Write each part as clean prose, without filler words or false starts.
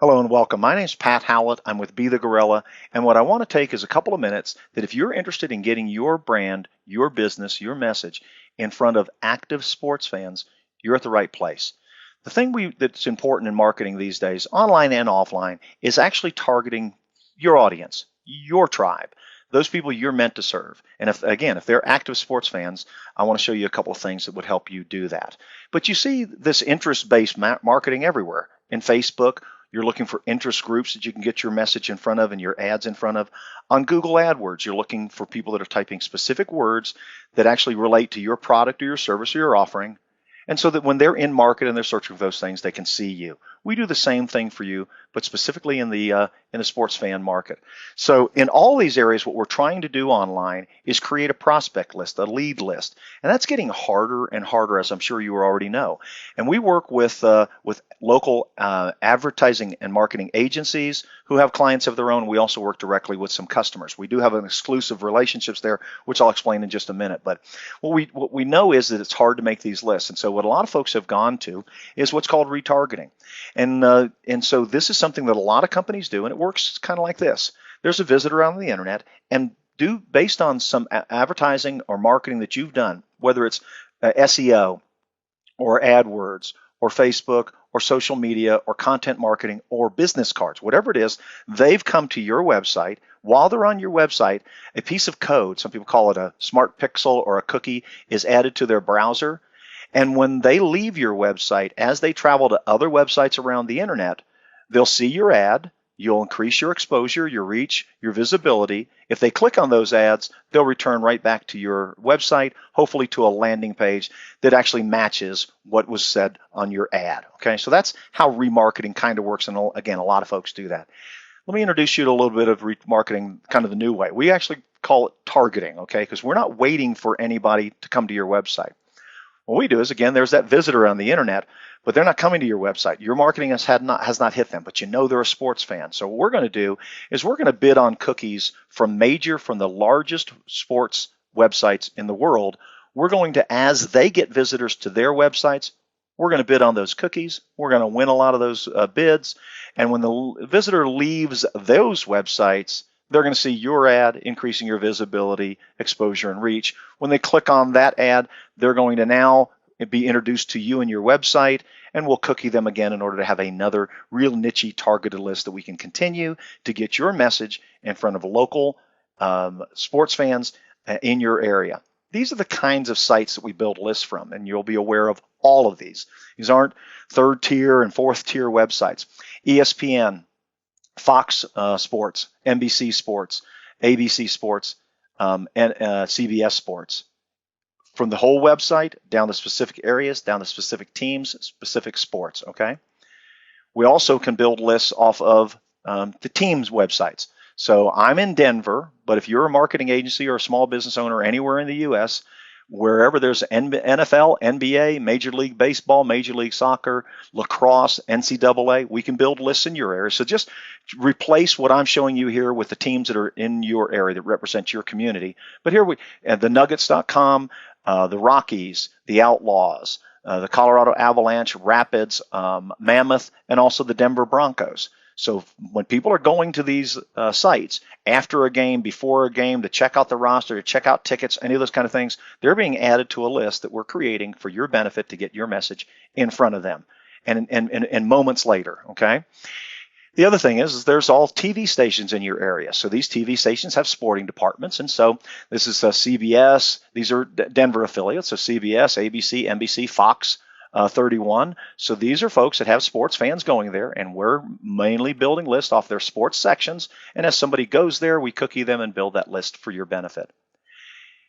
Hello and welcome. My name is Pat Howlett. I'm with Be the Gorilla. And what I want to take is a couple of minutes that if you're interested in getting your brand, your business, your message in front of active sports fans, you're at the right place. The thing that's important in marketing these days, online and offline, is actually targeting your audience, your tribe, those people you're meant to serve. And if they're active sports fans, I want to show you a couple of things that would help you do that. But you see this interest-based marketing everywhere. In Facebook, you're looking for interest groups that you can get your message in front of and your ads in front of. On Google AdWords, you're looking for people that are typing specific words that actually relate to your product or your service or your offering. And so that when they're in market and they're searching for those things, they can see you. We do the same thing for you, but specifically in the sports fan market. So in all these areas, what we're trying to do online is create a prospect list, a lead list, and that's getting harder and harder, as I'm sure you already know. And we work with local advertising and marketing agencies who have clients of their own. We also work directly with some customers. We do have an exclusive relationships there, which I'll explain in just a minute. But what we know is that it's hard to make these lists, and so what a lot of folks have gone to is what's called retargeting. And so this is something that a lot of companies do, and it works kind of like this. There's a visitor on the internet, and based on some advertising or marketing that you've done, whether it's SEO or AdWords or Facebook or social media or content marketing or business cards, whatever it is, they've come to your website. While they're on your website, a piece of code, some people call it a smart pixel or a cookie, is added to their browser. And when they leave your website, as they travel to other websites around the internet, they'll see your ad. You'll increase your exposure, your reach, your visibility. If they click on those ads, they'll return right back to your website, hopefully to a landing page that actually matches what was said on your ad. Okay, so that's how remarketing kind of works. And again, a lot of folks do that. Let me introduce you to a little bit of remarketing, kind of the new way. We actually call it targeting, okay, because we're not waiting for anybody to come to your website. What we do is, again, there's that visitor on the internet, but they're not coming to your website. Your marketing has not hit them, but you know they're a sports fan. So what we're going to do is we're going to bid on cookies from the largest sports websites in the world. We're going to, as they get visitors to their websites, we're going to bid on those cookies. We're going to win a lot of those bids. And when the visitor leaves those websites, they're going to see your ad, increasing your visibility, exposure, and reach. When they click on that ad, they're going to now be introduced to you and your website, and we'll cookie them again in order to have another real niche targeted list that we can continue to get your message in front of local sports fans in your area. These are the kinds of sites that we build lists from, and you'll be aware of all of these. These aren't third tier and fourth tier websites. ESPN, Fox Sports, NBC Sports, ABC Sports, and CBS Sports. From the whole website down to specific areas, down to specific teams, specific sports, okay? We also can build lists off of the team's websites. So I'm in Denver, but if you're a marketing agency or a small business owner anywhere in the U.S., wherever there's NFL, NBA, Major League Baseball, Major League Soccer, lacrosse, NCAA, we can build lists in your area. So just replace what I'm showing you here with the teams that are in your area that represent your community. But here the Nuggets.com, the Rockies, the Outlaws, the Colorado Avalanche, Rapids, Mammoth, and also the Denver Broncos. So when people are going to these sites after a game, before a game, to check out the roster, to check out tickets, any of those kind of things, they're being added to a list that we're creating for your benefit to get your message in front of them and moments later, okay? The other thing is there's all TV stations in your area. So these TV stations have sporting departments. And so this is CBS. These are Denver affiliates. So CBS, ABC, NBC, Fox 31. So these are folks that have sports fans going there, and we're mainly building lists off their sports sections. And as somebody goes there, we cookie them and build that list for your benefit.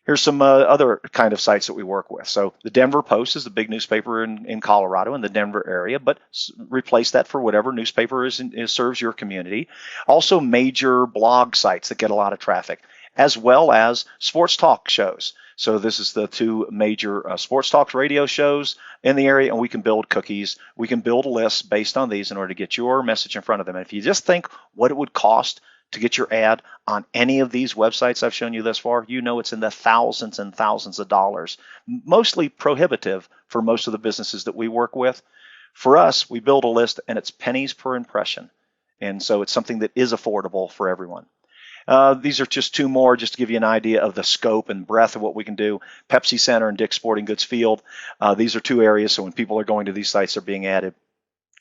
Here's some other kind of sites that we work with. So the Denver Post is the big newspaper in Colorado, in the Denver area, but replace that for whatever newspaper serves your community. Also major blog sites that get a lot of traffic, as well as sports talk shows. So this is the two major sports talk radio shows in the area, and we can build cookies. We can build lists based on these in order to get your message in front of them. And if you just think what it would cost to get your ad on any of these websites I've shown you thus far, you know it's in the thousands and thousands of dollars, mostly prohibitive for most of the businesses that we work with. For us, we build a list, and it's pennies per impression. And so it's something that is affordable for everyone. These are just two more, just to give you an idea of the scope and breadth of what we can do. Pepsi Center and Dick's Sporting Goods Field. These are two areas, so when people are going to these sites, they're being added.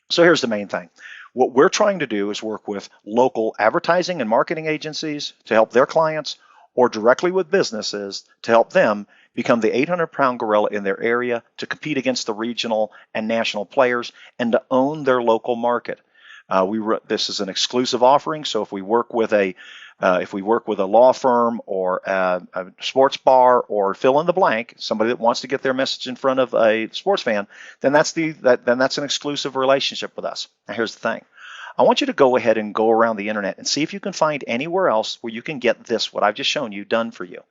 So here's the main thing. What we're trying to do is work with local advertising and marketing agencies to help their clients, or directly with businesses to help them become the 800-pound gorilla in their area, to compete against the regional and national players, and to own their local market. This is an exclusive offering, so if we work with a law firm or a sports bar or fill in the blank, somebody that wants to get their message in front of a sports fan, then that's an exclusive relationship with us. Now here's the thing. I want you to go ahead and go around the internet and see if you can find anywhere else where you can get this, what I've just shown you, done for you.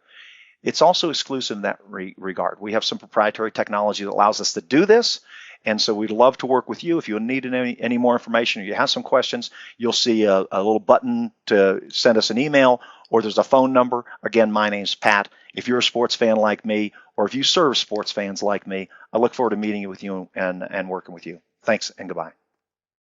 It's also exclusive in that regard. We have some proprietary technology that allows us to do this. And so we'd love to work with you. If you need any more information or you have some questions, you'll see a little button to send us an email, or there's a phone number. Again, my name's Pat. If you're a sports fan like me, or if you serve sports fans like me, I look forward to meeting with you and working with you. Thanks and goodbye.